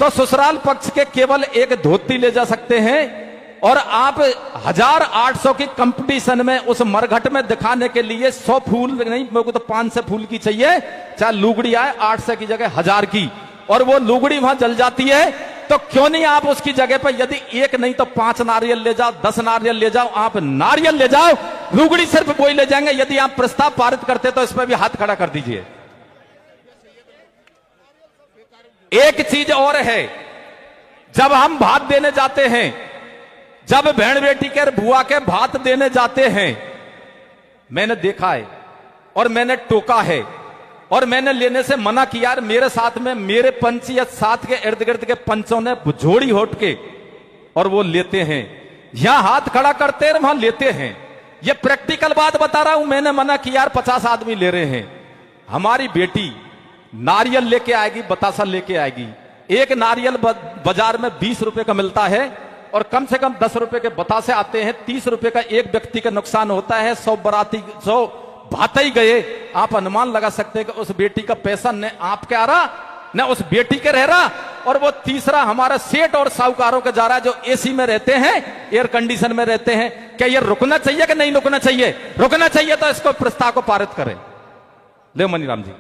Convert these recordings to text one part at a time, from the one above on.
तो ससुराल पक्ष के केवल एक धोती ले जा सकते हैं, और आप 1800 की कंपटीशन में उस मरघट में दिखाने के लिए 100 फूल नहीं, मेरे को तो 500 फूल की चाहिए, चाहे लुगड़ी आए 800 की जगह 1000 की, और वो लुगड़ी वहां जल जाती है, तो क्यों नहीं आप उसकी जगह पर यदि एक नहीं तो 5 नारियल ले जाओ, 10 नारियल ले जाओ, आप नारियल ले जाओ, लुगड़ी सिर्फ वही ले जाएंगे। यदि आप प्रस्ताव पारित करते तो इस पर भी हाथ खड़ा कर दीजिए। एक चीज और है, जब हम भात देने जाते हैं, जब बहन बेटी के बुआ के भात देने जाते हैं, मैंने देखा है और मैंने टोका है और मैंने लेने से मना किया। मेरे साथ में मेरे पंच या साथ के इर्द गिर्द के पंचों ने झोड़ी होट के और वो लेते हैं, यहां हाथ खड़ा करते हैं, वहां लेते हैं। ये प्रैक्टिकल बात बता रहा हूं, मैंने मना किया, 50 आदमी ले रहे हैं। हमारी बेटी नारियल लेके आएगी, बतासा लेके आएगी। एक नारियल बाजार में 20 रुपए का मिलता है और कम से कम 10 रुपए के बतासे आते हैं। 30 रुपए का एक व्यक्ति का नुकसान होता है। 100 बराती 100 भाते ही गए। आप अनुमान लगा सकते हैं कि उस बेटी का पैसा न आपके आ रहा न उस बेटी के रह रहा, और वो तीसरा हमारा सेठ और साहूकारों के जा रहा है जो एसी में रहते हैं, एयर कंडीशन में रहते हैं। क्या ये रुकना चाहिए कि नहीं रुकना चाहिए? रुकना चाहिए तो इसको प्रस्ताव को पारित करें। ले मनीराम जी।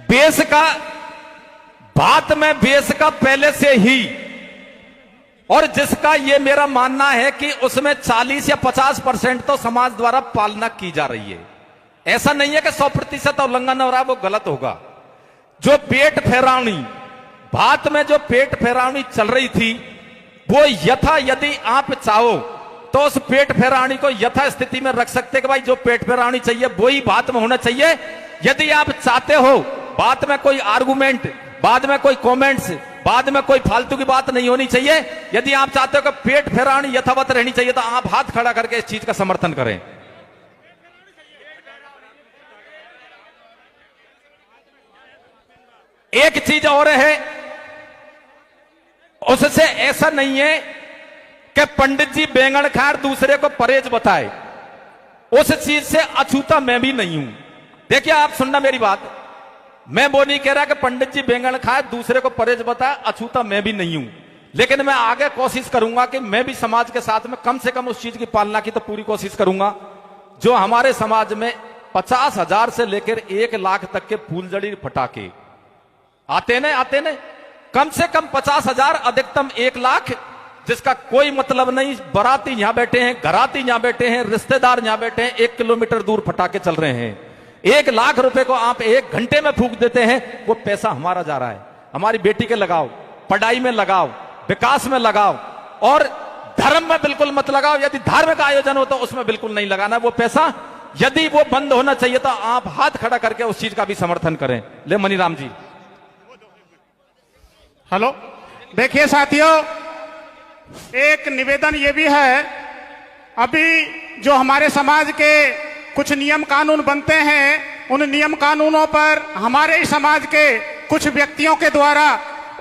बेस का बात में बेस का पहले से ही, और जिसका ये मेरा मानना है कि उसमें 40 या 50% तो समाज द्वारा पालना की जा रही है। ऐसा नहीं है कि 100% उल्लंघन हो रहा है, वो गलत होगा। जो पेट फेरावनी, बात में जो पेट फेरावनी चल रही थी, वो यथा यदि आप चाहो तो उस पेट फेरावनी को यथा स्थिति में रख सकते कि भाई जो पेट फेरावनी चाहिए वही बात में होना चाहिए। यदि आप चाहते हो बात में कोई आर्गुमेंट, बाद में कोई कमेंट्स, बाद में कोई फालतू की बात नहीं होनी चाहिए। यदि आप चाहते हो कि पेट फेरावनी यथावत रहनी चाहिए तो आप हाथ खड़ा करके इस चीज का समर्थन करें। एक चीज और है, उससे ऐसा नहीं है कि पंडित जी बैंगन खाए दूसरे को परहेज बताए, उस चीज से अछूता मैं भी नहीं हूं। देखिए आप सुनना मेरी बात, मैं वो नहीं कह रहा कि पंडित जी बैंगन खाए दूसरे को परहेज बताए, अछूता मैं भी नहीं हूं। लेकिन मैं आगे कोशिश करूंगा कि मैं भी समाज के साथ में कम से कम उस चीज की पालना की तो पूरी कोशिश करूंगा। जो हमारे समाज में 50,000 से लेकर 1 लाख तक के फूलझड़ी फटाके आते न, कम से कम 50,000, अधिकतम 1 लाख, जिसका कोई मतलब नहीं। बाराती यहां बैठे हैं, घराती यहां बैठे हैं, रिश्तेदार यहां बैठे हैं, 1 किलोमीटर दूर फटाके चल रहे हैं। 1 लाख रुपए को आप 1 घंटे में फूंक देते हैं, वो पैसा हमारा जा रहा है। हमारी बेटी के लगाओ, पढ़ाई में लगाओ, विकास में लगाओ, और धर्म में बिल्कुल मत लगाओ। यदि धार्मिक आयोजन हो तो उसमें बिल्कुल नहीं लगाना वो पैसा। यदि वो बंद होना चाहिए तो आप हाथ खड़ा करके उस चीज का भी समर्थन करें। ले मनीराम जी। हेलो, देखिए साथियों, एक निवेदन ये भी है, अभी जो हमारे समाज के कुछ नियम कानून बनते हैं, उन नियम कानूनों पर हमारे ही समाज के कुछ व्यक्तियों के द्वारा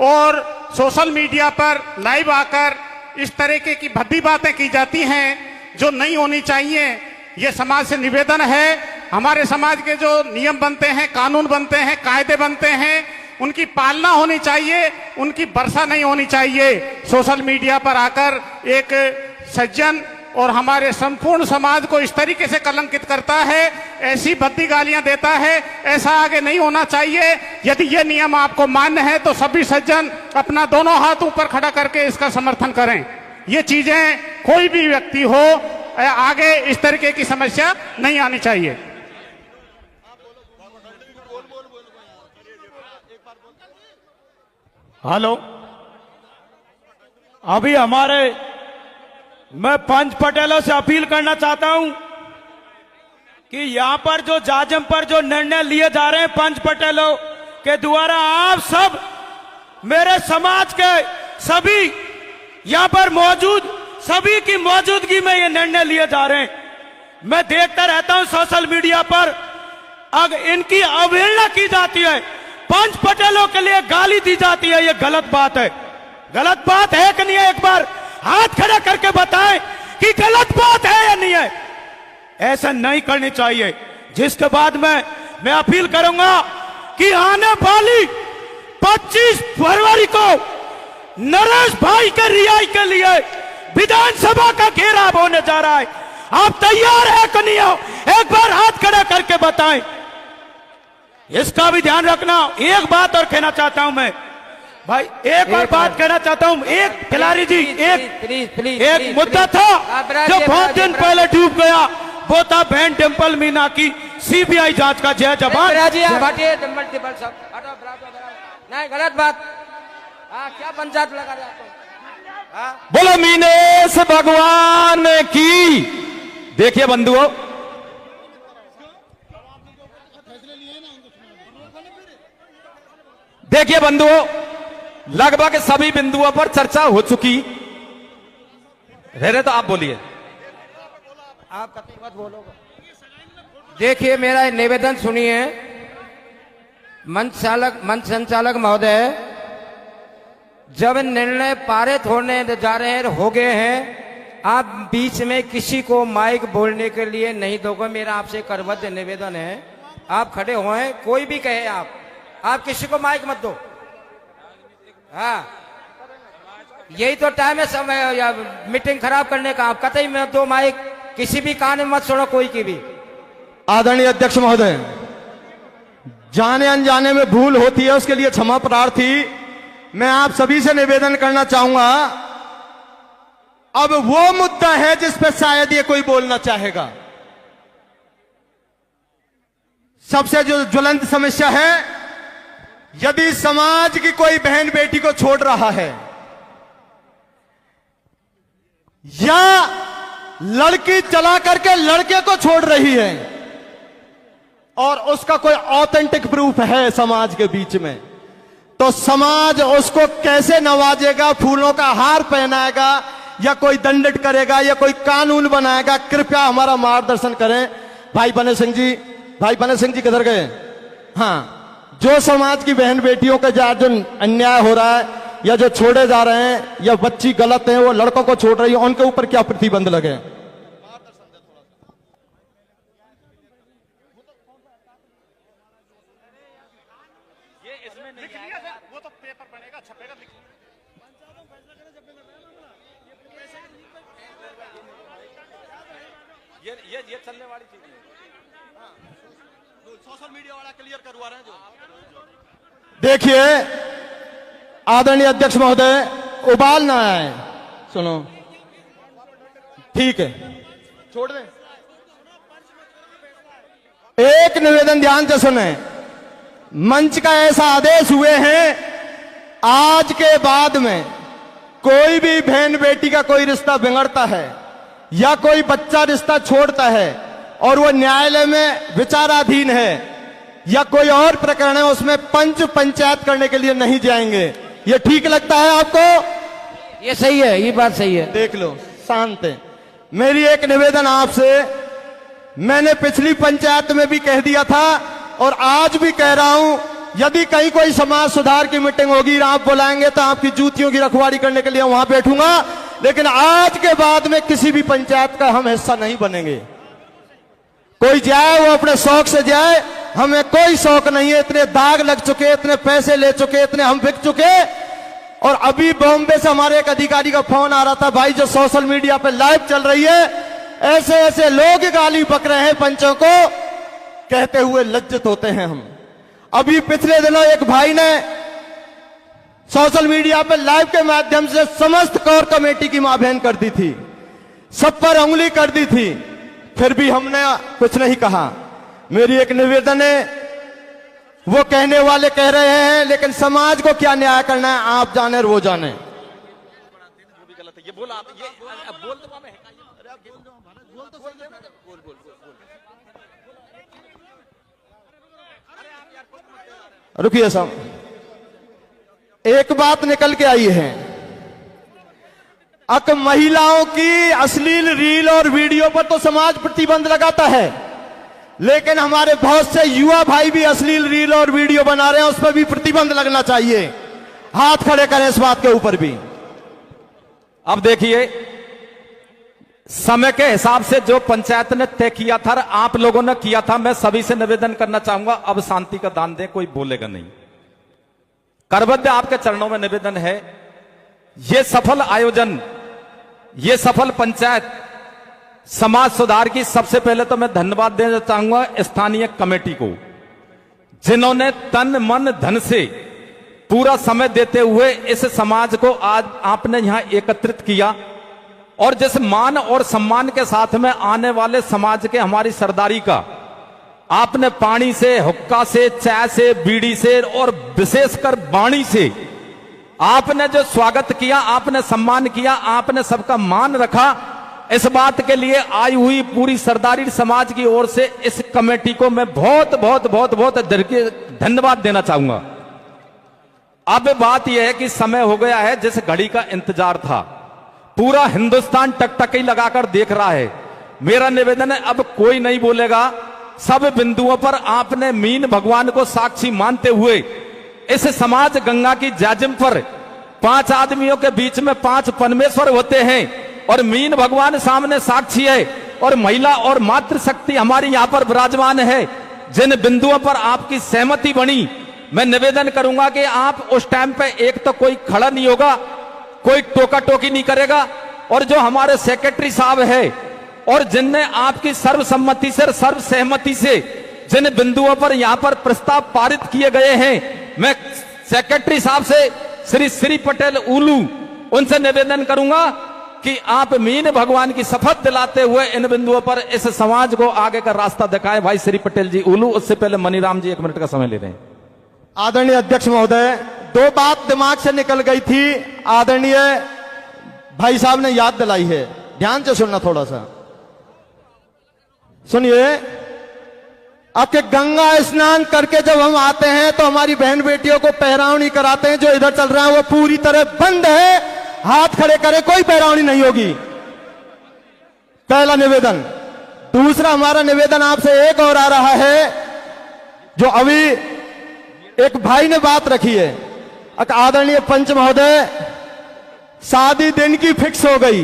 और सोशल मीडिया पर लाइव आकर इस तरीके की भद्दी बातें की जाती हैं जो नहीं होनी चाहिए। ये समाज से निवेदन है, हमारे समाज के जो नियम बनते हैं, कानून बनते हैं, कायदे बनते हैं, उनकी पालना होनी चाहिए, उनकी वर्षा नहीं होनी चाहिए। सोशल मीडिया पर आकर एक सज्जन और हमारे संपूर्ण समाज को इस तरीके से कलंकित करता है, ऐसी भद्दी गालियां देता है, ऐसा आगे नहीं होना चाहिए। यदि ये नियम आपको मान्य है तो सभी सज्जन अपना दोनों हाथ ऊपर खड़ा करके इसका समर्थन करें। ये चीजें कोई भी व्यक्ति हो, आगे इस तरीके की समस्या नहीं आनी चाहिए। हेलो, अभी मैं पंच पटेलों से अपील करना चाहता हूं कि यहां पर जो जाजम पर जो निर्णय लिए जा रहे हैं पंच पटेलों के द्वारा, आप सब मेरे समाज के सभी यहां पर मौजूद सभी की मौजूदगी में ये निर्णय लिए जा रहे हैं। मैं देखता रहता हूं सोशल मीडिया पर, अगर इनकी अवहेलना की जाती है, पंच पटेलों के लिए गाली दी जाती है, ये गलत बात है। गलत बात है कि नहीं है? एक बार हाथ खड़ा करके बताएं कि गलत बात है या नहीं है। ऐसा नहीं करनी चाहिए। जिसके बाद में मैं अपील करूंगा कि आने वाली 25 फरवरी को नरेश भाई के रिहाई के लिए विधानसभा का घेराव होने जा रहा है। आप तैयार है कि नहीं हो? एक बार हाथ खड़ा करके बताएं। इसका भी ध्यान रखना। एक बात और कहना चाहता हूं मैं भाई, एक और बात कहना चाहता हूं। एक खिलाड़ी जी, एक मुद्दा था जो बहुत दिन पहले डूब गया, वो था बहन डिंपल मीना की सीबीआई जांच का। जय जवान। नहीं, गलत बात। क्या पंचायत लगा रहे आप? बोलो मीनेश भगवान की। देखिए बंधुओं, देखिए बंधुओं, लगभग सभी बिंदुओं पर चर्चा हो चुकी। रहे तो आप बोलिए। आप कभी मत बोलोगे। देखिए, मेरा निवेदन सुनिए। मंच संचालक महोदय, जब निर्णय पारित होने जा रहे हैं, हो गए हैं, आप बीच में किसी को माइक बोलने के लिए नहीं दोगे। मेरा आपसे करबद्ध निवेदन है, आप खड़े होए, कोई भी कहे आप किसी को माइक मत दो। हाँ, यही तो टाइम है समय या मीटिंग खराब करने का। आप कतई मत दो माइक, किसी भी कान में मत सुनो कोई की भी। आदरणीय अध्यक्ष महोदय, जाने अनजाने में भूल होती है, उसके लिए क्षमा प्रार्थी। मैं आप सभी से निवेदन करना चाहूंगा, अब वो मुद्दा है जिस पर शायद ये कोई बोलना चाहेगा। सबसे जो ज्वलंत समस्या है, यदि समाज की कोई बहन बेटी को छोड़ रहा है या लड़की चला करके लड़के को छोड़ रही है और उसका कोई ऑथेंटिक प्रूफ है समाज के बीच में, तो समाज उसको कैसे नवाजेगा, फूलों का हार पहनाएगा या कोई दंडित करेगा या कोई कानून बनाएगा? कृपया हमारा मार्गदर्शन करें। भाई बने सिंह जी किधर गए? हाँ, जो समाज की बहन बेटियों के साथ जो अन्याय हो रहा है या जो छोड़े जा रहे हैं या बच्ची गलत है, वो लड़कों को छोड़ रही है, उनके ऊपर क्या प्रतिबंध लगे? वो तो पेपर बनेगा, छपेगा। ये चलने वाली चीज है। सोशल मीडिया वाला क्लियर करवा रहे हैं जो। देखिए आदरणीय अध्यक्ष महोदय, उबाल ना आए। सुनो, ठीक है, छोड़ दें। एक निवेदन ध्यान से सुने। मंच का ऐसा आदेश हुए हैं, आज के बाद में कोई भी बहन बेटी का कोई रिश्ता बिगड़ता है या कोई बच्चा रिश्ता छोड़ता है और वो न्यायालय में विचाराधीन है या कोई और प्रकरण है, उसमें पंचायत करने के लिए नहीं जाएंगे। ये ठीक लगता है आपको? ये सही है, ये बात सही है। देख लो, शांत है। मेरी एक निवेदन आपसे, मैंने पिछली पंचायत में भी कह दिया था और आज भी कह रहा हूं, यदि कहीं कोई समाज सुधार की मीटिंग होगी, आप बुलाएंगे तो आपकी जूतियों की रखवाली करने के लिए वहां बैठूंगा, लेकिन आज के बाद में किसी भी पंचायत का हम हिस्सा नहीं बनेंगे। कोई जाए वो अपने शौक से जाए, हमें कोई शौक नहीं है। इतने दाग लग चुके, इतने पैसे ले चुके, इतने हम बिक चुके। और अभी बॉम्बे से हमारे एक अधिकारी का फोन आ रहा था, भाई जो सोशल मीडिया पे लाइव चल रही है, ऐसे ऐसे लोग गाली बक रहे हैं पंचों को, कहते हुए लज्जित होते हैं हम। अभी पिछले दिनों एक भाई ने सोशल मीडिया पे लाइव के माध्यम से समस्त कोर कमेटी की मां बहन कर दी थी, सब पर उंगली कर दी थी, फिर भी हमने कुछ नहीं कहा। मेरी एक निवेदन है, वो कहने वाले कह रहे हैं, लेकिन समाज को क्या न्याय करना है आप जाने और वो जाने। ये बोला ये बोल दो। रुकिए साहब, एक बात निकल के आई है। अब महिलाओं की अश्लील रील और वीडियो पर तो समाज प्रतिबंध लगाता है, लेकिन हमारे बहुत से युवा भाई भी अश्लील रील और वीडियो बना रहे हैं, उस पर भी प्रतिबंध लगना चाहिए। हाथ खड़े करें इस बात के ऊपर भी। अब देखिए, समय के हिसाब से जो पंचायत ने तय किया था, आप लोगों ने किया था, मैं सभी से निवेदन करना चाहूंगा अब शांति का दान दें, कोई बोलेगा नहीं। करवद्य आपके चरणों में निवेदन है, ये सफल आयोजन, ये सफल पंचायत समाज सुधार की सबसे पहले तो मैं धन्यवाद देना चाहूंगा स्थानीय कमेटी को, जिन्होंने तन मन धन से पूरा समय देते हुए इस समाज को आज आपने यहां एकत्रित किया और जिस मान और सम्मान के साथ में आने वाले समाज के हमारी सरदारी का आपने पानी से, हुक्का से, चाय से, बीड़ी से और विशेषकर वाणी से आपने जो स्वागत किया, आपने सम्मान किया, आपने सबका मान रखा, इस बात के लिए आई हुई पूरी सरदारी समाज की ओर से इस कमेटी को मैं बहुत बहुत बहुत बहुत धन्यवाद देना चाहूंगा। अब बात यह है कि समय हो गया है जिस घड़ी का इंतजार था, पूरा हिंदुस्तान टकटकी लगाकर देख रहा है। मेरा निवेदन है अब कोई नहीं बोलेगा, सब बिंदुओं पर आपने मीन भगवान को साक्षी मानते हुए इस समाज गंगा की जाजिम पर 5 आदमियों के बीच में 5 परमेश्वर होते हैं और मीन भगवान सामने साक्षी है और महिला और मातृशक्ति हमारी यहां पर विराजमान है। जिन बिंदुओं पर आपकी सहमति बनी, मैं निवेदन करूंगा कि आप उस टाइम पे एक तो कोई खड़ा नहीं होगा, कोई टोका टोकी नहीं करेगा और जो हमारे सेक्रेटरी साहब है और जिनने आपकी सर्वसम्मति से, सर्व सहमति से जिन बिंदुओं पर यहां पर प्रस्ताव पारित किए गए हैं, मैं सेक्रेटरी साहब से श्री पटेल उलू उनसे निवेदन करूंगा कि आप मीन भगवान की शपथ दिलाते हुए इन बिंदुओं पर इस समाज को आगे का रास्ता दिखाए। भाई श्री पटेल जी उलू, उससे पहले मनीराम जी 1 मिनट का समय ले रहे हैं। आदरणीय अध्यक्ष महोदय, 2 बात दिमाग से निकल गई थी, आदरणीय भाई साहब ने याद दिलाई है, ध्यान से सुनना, थोड़ा सा सुनिए। आपके गंगा स्नान करके जब हम आते हैं तो हमारी बहन बेटियों को पहरावनी कराते हैं। जो इधर चल रहा है वो पूरी तरह बंद है, हाथ खड़े करे, कोई पहरावनी नहीं होगी। पहला निवेदन। दूसरा हमारा निवेदन आपसे एक और आ रहा है, जो अभी एक भाई ने बात रखी है। आदरणीय पंच महोदय, शादी दिन की फिक्स हो गई,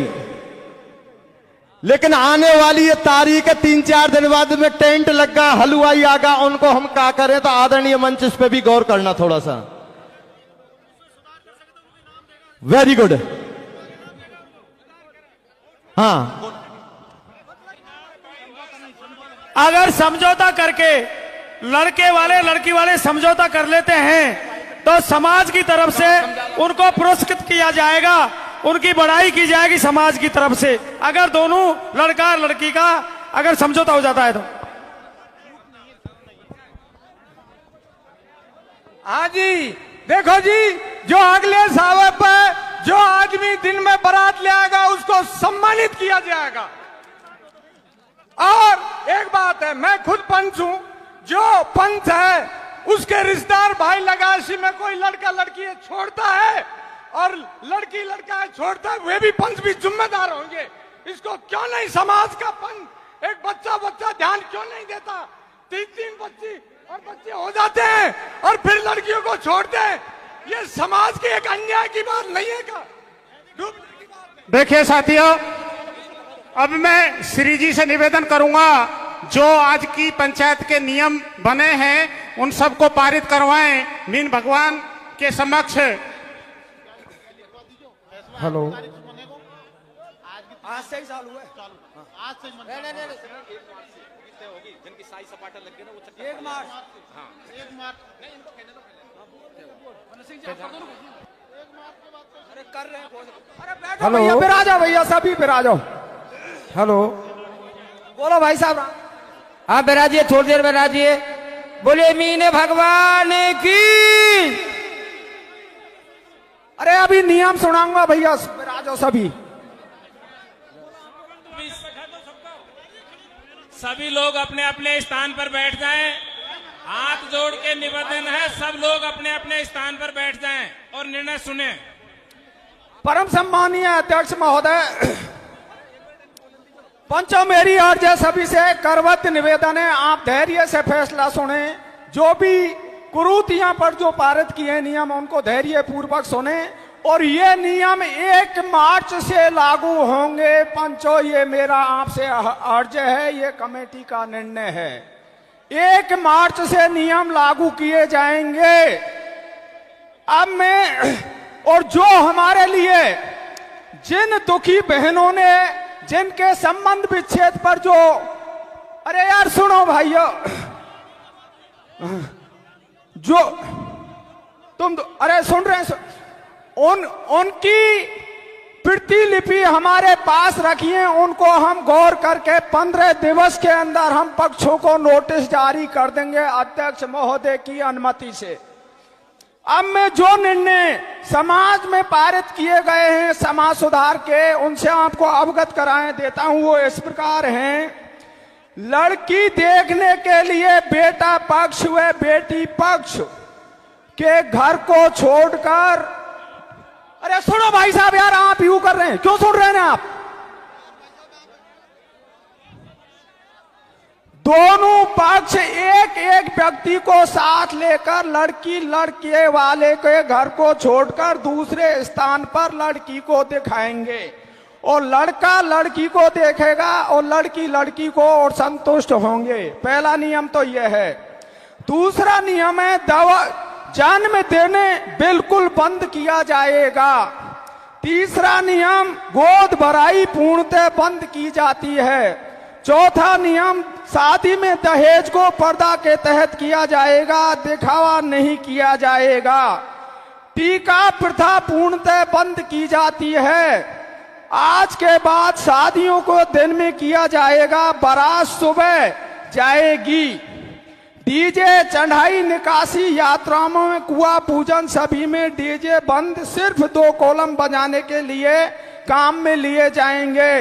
लेकिन आने वाली ये तारीख है 3-4 दिन बाद में टेंट लगा, हलवाई आगा, उनको हम क्या करें? तो आदरणीय मंच इस पे भी गौर करना थोड़ा सा। Very good. हाँ, अगर समझौता करके लड़के वाले लड़की वाले समझौता कर लेते हैं तो समाज की तरफ से उनको पुरस्कृत किया जाएगा, उनकी बढ़ाई की जाएगी समाज की तरफ से। अगर दोनों लड़का और लड़की का अगर समझौता हो जाता है तो। हाँ जी, देखो जी, जो अगले सावर पर जो आदमी दिन में बारात ले आएगा उसको सम्मानित किया जाएगा। और एक बात है, मैं खुद पंच हूं, जो पंच है उसके रिश्तेदार भाई लगाशी में कोई लड़का लड़की छोड़ता है और लड़की लड़का छोड़ता है, वे भी पंच भी जिम्मेदार होंगे। इसको क्यों नहीं समाज का पंच, एक बच्चा ध्यान क्यों नहीं देता? 3 बच्ची और बच्चे हो जाते हैं और फिर लड़कियों को छोड़ते हैं। ये समाज की एक अन्याय की बात नहीं है क्या? देखिए साथियों, अब मैं श्री जी से निवेदन करूंगा, जो आज की पंचायत के नियम बने हैं उन सबको पारित करवाएं मीन भगवान के समक्ष। हेलो, आज से ही चालू है, आज से जिनकी साई सपाटा लग गई ना वो 1 मार्च। हाँ, 1 मार्च नहीं, इनको कहने दो। अरे कर रहे हैं, अरे बैठो हेलो। भैया, फिर आ जाओ भैया, सभी फिर आ जाओ। हेलो, बोलो भाई साहब। हाँ बैराजिए, थोड़ी देर बैराजिए। बोले मीन भगवान की। अरे अभी नियम सुनाऊंगा भैया, फिर आ जाओ सभी। सभी लोग अपने अपने स्थान पर बैठ जाएं। हाथ जोड़ के निवेदन है, सब लोग अपने अपने स्थान पर बैठ जाएं और निर्णय सुने। परम सम्मानीय अध्यक्ष महोदय, पंचों, मेरी और जय सभी से करवत निवेदन है, आप धैर्य से फैसला सुने। जो भी कुरीतियां पर जो पारित किए नियम उनको धैर्य पूर्वक सुने और ये नियम 1 मार्च से लागू होंगे। पंचों, ये मेरा आपसे अर्ज है, ये कमेटी का निर्णय है। 1 मार्च से नियम लागू किए जाएंगे। अब मैं, और जो हमारे लिए जिन दुखी बहनों ने, जिनके संबंध विच्छेद पर जो, अरे यार सुनो भाइयों, जो तुम, अरे सुन रहे हैं, उनकी प्रतिलिपि हमारे पास रखिए। उनको हम गौर करके 15 दिवस के अंदर हम पक्षों को नोटिस जारी कर देंगे अध्यक्ष महोदय की अनुमति से। अब मैं जो निर्णय समाज में पारित किए गए हैं समाज सुधार के, उनसे आपको अवगत कराए देता हूं। वो इस प्रकार हैं। लड़की देखने के लिए बेटा पक्ष व बेटी पक्ष के घर को छोड़कर, अरे सुनो भाई साहब, यार आप यूं कर रहे हैं, क्यों सुन रहे हैं आप? दोनों पक्ष एक एक व्यक्ति को साथ लेकर लड़की लड़के वाले के घर को छोड़कर दूसरे स्थान पर लड़की को दिखाएंगे, और लड़का लड़की को देखेगा और लड़की लड़की को, और संतुष्ट होंगे। पहला नियम तो यह है। दूसरा नियम है, दवा जन्म देने बिल्कुल बंद किया जाएगा। तीसरा नियम, गोद भराई पूर्णतः बंद की जाती है। चौथा नियम, शादी में दहेज को पर्दा के तहत किया जाएगा, दिखावा नहीं किया जाएगा। टीका प्रथा पूर्णतः बंद की जाती है। आज के बाद शादियों को दिन में किया जाएगा, बारात सुबह जाएगी। डीजे, चढ़ाई, निकासी, यात्राओं में कुआं पूजन सभी में डीजे बंद, सिर्फ 2 कॉलम बजाने के लिए काम में लिए जाएंगे।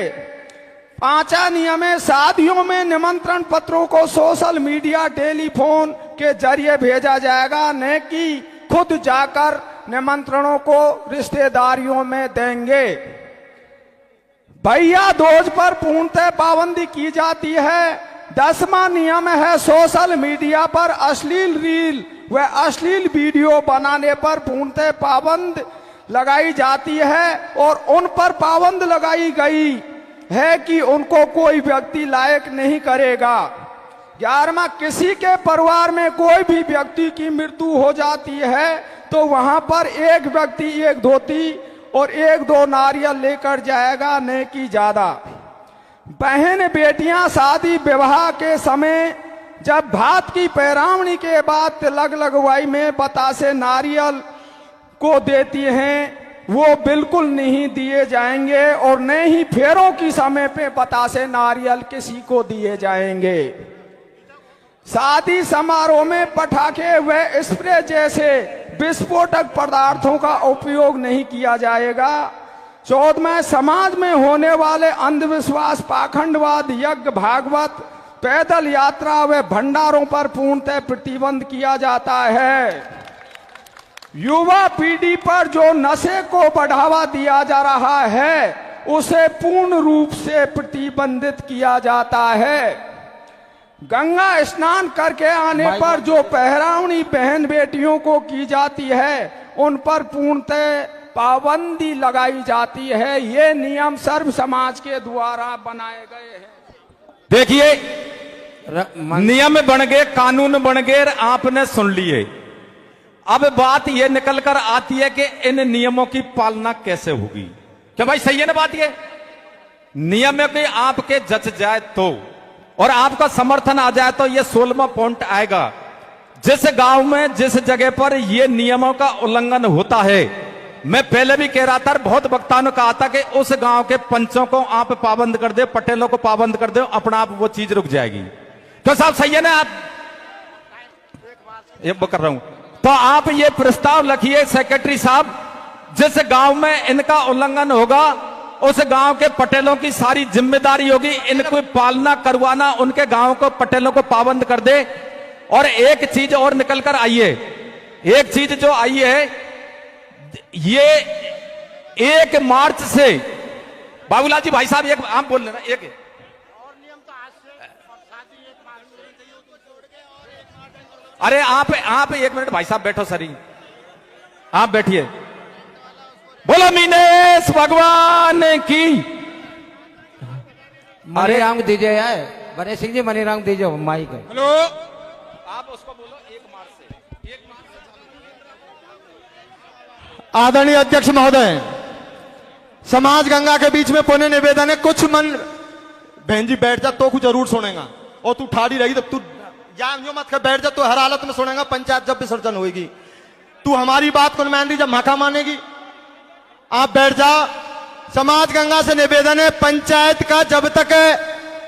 5वां नियम है, शादियों में निमंत्रण पत्रों को सोशल मीडिया, टेलीफोन के जरिए भेजा जाएगा, न कि खुद जाकर निमंत्रणों को रिश्तेदारियों में देंगे। भैया दूज पर पूर्णतः पाबंदी की जाती है। 10वां नियम है, सोशल मीडिया पर अश्लील रील व अश्लील वीडियो बनाने पर पूर्णतः पाबंद लगाई जाती है, और उन पर पाबंद लगाई गई है कि उनको कोई व्यक्ति लायक नहीं करेगा। 11वां, किसी के परिवार में कोई भी व्यक्ति की मृत्यु हो जाती है तो वहां पर एक व्यक्ति एक धोती और 1-2 नारियल लेकर जाएगा, न कि ज्यादा। बहन बेटियां शादी विवाह के समय जब भात की पैरावनी के बाद तिलक लगवाई में बतासे नारियल को देती हैं, वो बिल्कुल नहीं दिए जाएंगे, और न ही फेरों की समय पे बतासे नारियल किसी को दिए जाएंगे। शादी समारोह में पटाखे व स्प्रे जैसे विस्फोटक पदार्थों का उपयोग नहीं किया जाएगा। 14वां, समाज में होने वाले अंधविश्वास, पाखंडवाद, यज्ञ, भागवत, पैदल यात्रा व भंडारों पर पूर्णतः प्रतिबंध किया जाता है। युवा पीढ़ी पर जो नशे को बढ़ावा दिया जा रहा है उसे पूर्ण रूप से प्रतिबंधित किया जाता है। गंगा स्नान करके आने पर जो पहरावनी बहन बेटियों को की जाती है उन पर पूर्णतः पाबंदी लगाई जाती है। ये नियम सर्व समाज के द्वारा बनाए गए हैं। देखिए, नियम बन गए, कानून बन गए, आपने सुन लिए। अब बात ये निकल कर आती है कि इन नियमों की पालना कैसे होगी। क्या भाई सही है ना बात? ये नियम में कोई आपके जच जाए तो, और आपका समर्थन आ जाए तो ये 16वां पॉइंट आएगा। जिस गांव में, जिस जगह पर ये नियमों का उल्लंघन होता है, मैं पहले भी कह रहा था, बहुत वक्ताओं ने कहा था कि उस गांव के पंचों को आप पाबंद कर दे, पटेलों को पाबंद कर दे, अपना आप वो चीज रुक जाएगी। तो साहब सही है ना? आप ये कर रहा हूं, तो आप ये प्रस्ताव रखिए सेक्रेटरी साहब, जिस गांव में इनका उल्लंघन होगा उस गांव के पटेलों की सारी जिम्मेदारी होगी इनको पालना करवाना, उनके गांव को पटेलों को पाबंद कर दे। और एक चीज और निकल कर आई है, एक चीज जो आई है, ये 1 मार्च से, बाबूलाल जी भाई साहब एक आप बोल लेना, एक अरे आप 1 मिनट भाई साहब बैठो, सरी आप बैठिए। बोलो मीनेश भगवान की। मनीराम दीजिए यार, बने सिंह जी मनीराम दीजिए माइक। हेलो, आप उसको बोलो एक मार से। आदरणीय अध्यक्ष महोदय, समाज गंगा के बीच में पुण्य निवेदन है। कुछ मन बहन जी बैठ जा तो कुछ जरूर सुनेगा, और तू ठाड़ी रही तब तू जान जो मत कर, बैठ जा तो हर हालत में सुनेगा। पंचायत जब विसर्जन होगी तू हमारी बात को मान रही, जब माखा मानेगी आप बैठ जा। समाज गंगा से निवेदन है, पंचायत का जब तक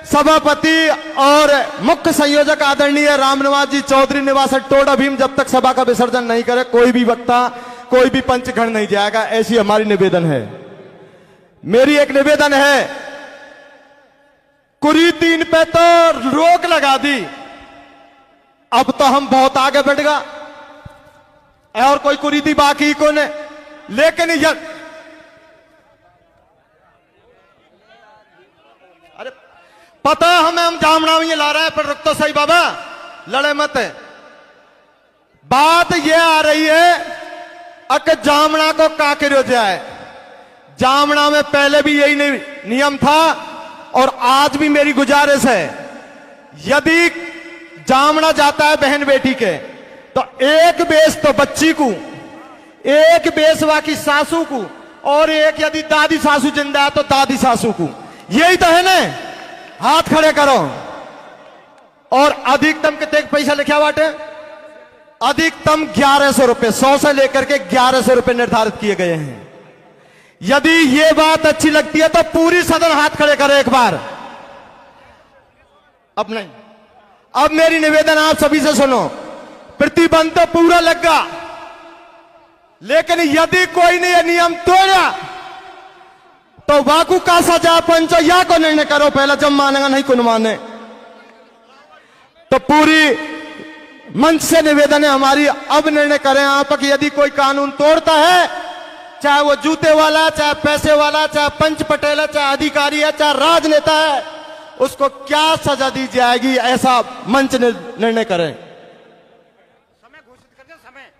सभापति और मुख्य संयोजक आदरणीय रामनिवास जी चौधरी निवास टोडा भीम जब तक सभा का विसर्जन नहीं करे, कोई भी वक्ता कोई भी पंचगण नहीं जाएगा। ऐसी हमारी निवेदन है। मेरी एक निवेदन है, कुरीति इन पे तो रोक लगा दी, अब तो हम बहुत आगे बढ़ गए और कोई कुरीति बाकी को नहीं। लेकिन अरे पता हमें, हम जामना में ये ला रहे हैं, पर रुक तो सही बाबा, लड़े मत। बात ये आ रही है अक जामना को का करो जाए। जामना में पहले भी यही नियम था और आज भी मेरी गुजारिश है, यदि जामना जाता है बहन बेटी के तो एक बेस तो बच्ची को, एक बेसवा की सासू को, और एक यदि दादी सासू जिंदा है तो दादी सासू को। यही तो है ना, हाथ खड़े करो। और अधिकतम कितने पैसा लिखा बाटे? अधिकतम 1100 रुपए, 100 से लेकर के 1100 रुपए निर्धारित किए गए हैं। यदि ये बात अच्छी लगती है तो पूरी सदन हाथ खड़े करे एक बार। अब नहीं, अब मेरी निवेदन आप सभी से सुनो। प्रतिबंध तो पूरा लगा, लेकिन यदि कोई ने यह नियम तोड़ा तो वाकू का सजा पंचो या को निर्णय करो पहले, जब मानेगा नहीं कुन माने। तो पूरी मंच से निवेदन है हमारी, अब निर्णय करें आप कि यदि कोई कानून तोड़ता है, चाहे वो जूते वाला, चाहे पैसे वाला, चाहे पंच पटेल है, चाहे अधिकारी है, चाहे राजनेता है, उसको क्या सजा दी जाएगी, ऐसा मंच निर्णय करें। समय घोषित कर दो, समय।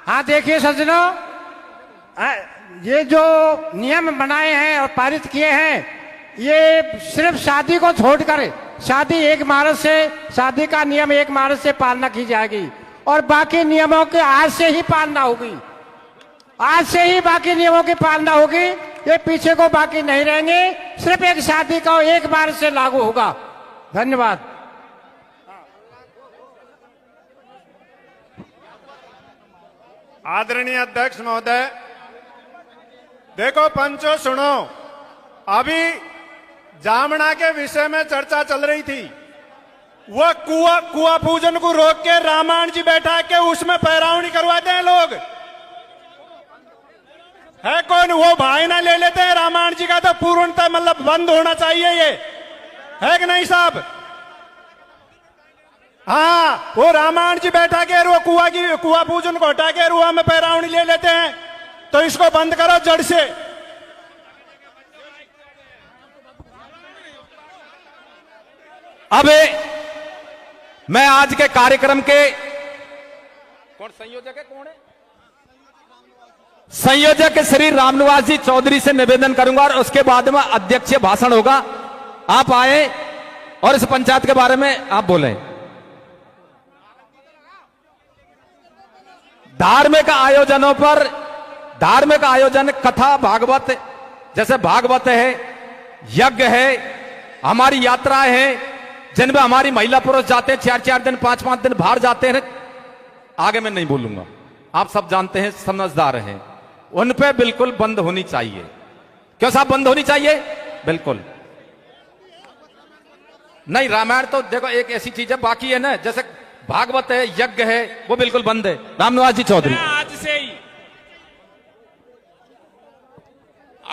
हाँ देखिए सज्जनों, ये जो नियम बनाए हैं और पारित किए हैं, ये सिर्फ शादी को छोड़कर, शादी 1 मार्च से, शादी का नियम 1 मार्च से पालना की जाएगी और बाकी नियमों की आज से ही पालना होगी। आज से ही बाकी नियमों की पालना होगी, ये पीछे को बाकी नहीं रहेंगे। सिर्फ एक शादी का 1 मार्च से लागू होगा। धन्यवाद। आदरणीय अध्यक्ष महोदय, देखो पंचो सुनो, अभी जामना के विषय में चर्चा चल रही थी। वो कुआ पूजन को रोक के रामायण जी बैठा के उसमें पैरावनी करवाते हैं लोग, है कौन? वो भाई ना ले लेते हैं रामायण जी का, तो पूर्णतः मतलब बंद होना चाहिए ये, है कि नहीं साहब? हाँ, वो रामायण जी बैठा के वो कुआ पूजन को हटा के रुआ में पैरावनी ले लेते हैं, तो इसको बंद करो जड़ से। अब मैं आज के कार्यक्रम के कौन संयोजक है, कौन है? संयोजक श्री रामनिवास जी चौधरी से निवेदन करूंगा और उसके बाद में अध्यक्षीय भाषण होगा। आप आए और इस पंचायत के बारे में आप बोलें। धार्मिक आयोजनों पर, धार्मिक आयोजन कथा भागवत, जैसे भागवत है, यज्ञ है, हमारी यात्राएं हैं जिनमें हमारी महिला पुरुष जाते हैं 4-4 दिन 5-5 दिन बाहर जाते हैं। आगे मैं नहीं बोलूंगा, आप सब जानते हैं, समझदार हैं, उन पे बिल्कुल बंद होनी चाहिए। क्यों साहब बंद होनी चाहिए? बिल्कुल नहीं। रामायण तो देखो एक ऐसी चीज है, बाकी है ना, जैसे भागवत है, यज्ञ है, वो बिल्कुल बंद है। रामनिवास जी चौधरी। आज से ही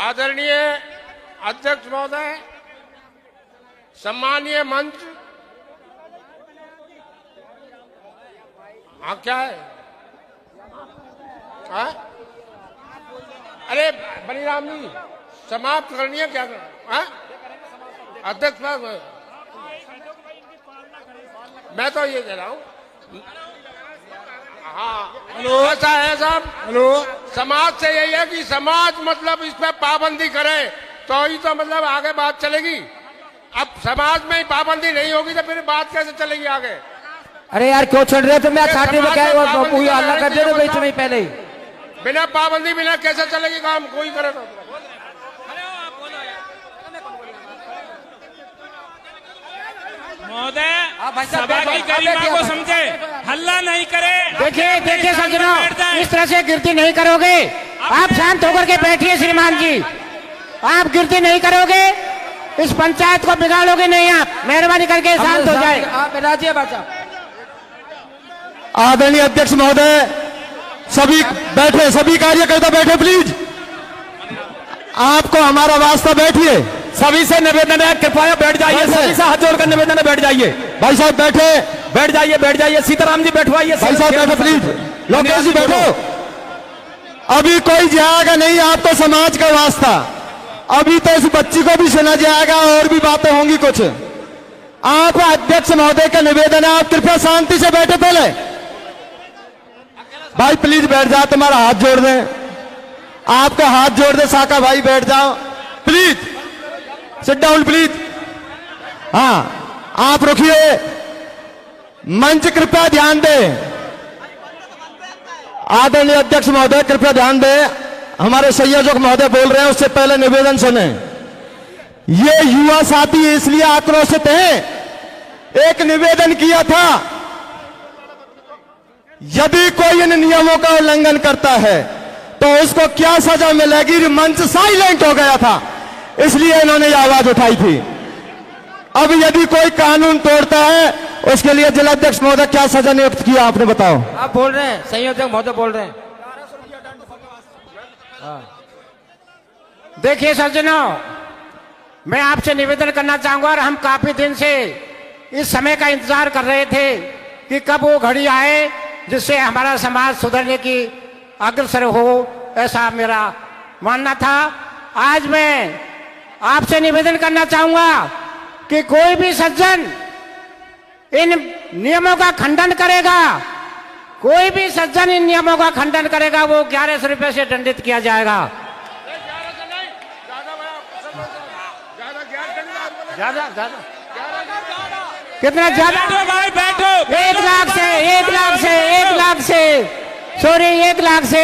आदरणीय अध्यक्ष महोदय, सम्मानीय मंच, हाँ क्या है? हाँ? अरे बनीराम जी समाप्त करनी है क्या? हाँ? अध्यक्ष मैं तो ये कह रहा हूँ, हाँ, ऐसा है साहब। हेलो, समाज से यही है कि समाज मतलब इस पे पाबंदी करे तो ही तो मतलब आगे बात चलेगी। अब समाज में ही पाबंदी नहीं होगी तो फिर बात कैसे चलेगी आगे? अरे यार क्यों छोड़ रहे हो तुम? यार छाती में क्या है? वो पूरी हल्ला कर दे रहे हो बीच में पहले ही। बिना पाबंदी बिना कैसे चलेगी काम? कोई करे तो। महोदय, सभा की गरिमा को समझे, हल्ला नहीं करे। देखिए सज्जनों, इस तरह से गिरती नहीं करोगे। आप शांत होकर के बैठिए श्रीमान जी, आप गिरती नहीं करोगे, इस पंचायत को बिगाड़ोगे नहीं। आप मेहरबानी करके शांत हो जाए। आप राज्य बचा। आदरणीय अध्यक्ष महोदय, सभी बैठे, सभी कार्यकर्ता बैठे प्लीज। आपको हमारा वास्ता, बैठिए। सभी से निवेदन है, कृपया बैठ जाइए। सभी से हाथ जोड़कर निवेदन है, बैठ जाइए। भाई साहब बैठे, बैठ जाइए, बैठ जाइए। सीताराम जी बैठवाइए। भाई साहब बैठो प्लीज। लोकेश जी बैठो। अभी कोई जाएगा नहीं, आपको समाज का वास्ता। अभी तो इस बच्ची को भी सुना जाएगा और भी बातें होंगी कुछ। आप अध्यक्ष महोदय का निवेदन है, आप कृपया शांति से बैठे पहले। भाई प्लीज बैठ जाओ, तुम्हारा हाथ जोड़ दें, आपका हाथ जोड़ दे। साका भाई बैठ जाओ प्लीज, सिट डाउन प्लीज। हाँ, आप रुकिए। मंच कृपया ध्यान दें। आदरणीय अध्यक्ष महोदय कृपया ध्यान दें। हमारे संयोजक महोदय बोल रहे हैं, उससे पहले निवेदन सुने। ये युवा साथी इसलिए आक्रोशित हैं, एक निवेदन किया था, यदि कोई इन नियमों का उल्लंघन करता है तो उसको क्या सजा मिलेगी। मंच साइलेंट हो गया था, इसलिए इन्होंने ये आवाज उठाई थी। अब यदि कोई कानून तोड़ता है उसके लिए जिलाध्यक्ष महोदय क्या सजा नियुक्त किया आपने बताओ? आप बोल रहे हैं, संयोजक महोदय बोल रहे हैं। देखिए सज्जनों, मैं आपसे निवेदन करना चाहूंगा, और हम काफी दिन से इस समय का इंतजार कर रहे थे कि कब वो घड़ी आए जिससे हमारा समाज सुधरने की अग्रसर हो, ऐसा मेरा मानना था। आज मैं आपसे निवेदन करना चाहूंगा कि कोई भी सज्जन इन नियमों का खंडन करेगा, कोई भी सज्जन इन नियमों का खंडन करेगा, वो 1100 रुपए से दंडित किया जाएगा। ज्यादा कितना ज्यादा? बैठो भाई, बैठो। 1 लाख से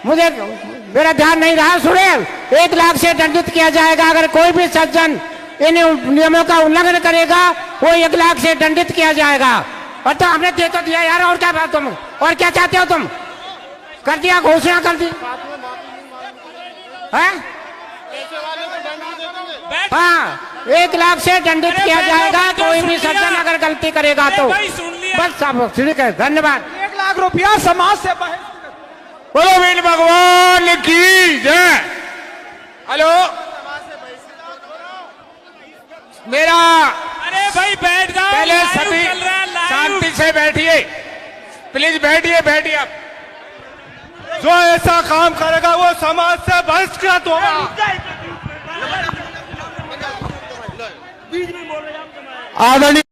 मुझे मेरा ध्यान नहीं रहा। सुने, 1 लाख से दंडित किया जाएगा। अगर कोई भी सज्जन इन नियमों का उल्लंघन करेगा, वो 1 लाख से दंडित किया जाएगा। और तो हमने दे तो दिया यार, और क्या बात तुम, और क्या चाहते हो तुम? कर दिया, घोषणा कर दी। हाँ, 1 लाख से दंडित किया जाएगा कोई भी सज्जन अगर गलती करेगा तो। बस सब ठीक है, धन्यवाद। 1 लाख रुपया समाज से बोलो वीर भगवान की जय। हेलो, मेरा अरे भाई बैठ जाओ, पहले लाइव सभी चल रहा है, लाइव। शांति से बैठिए प्लीज, बैठिए आप। जो ऐसा काम करेगा वो समाज से बहिष्कृत होगा। आदरणीय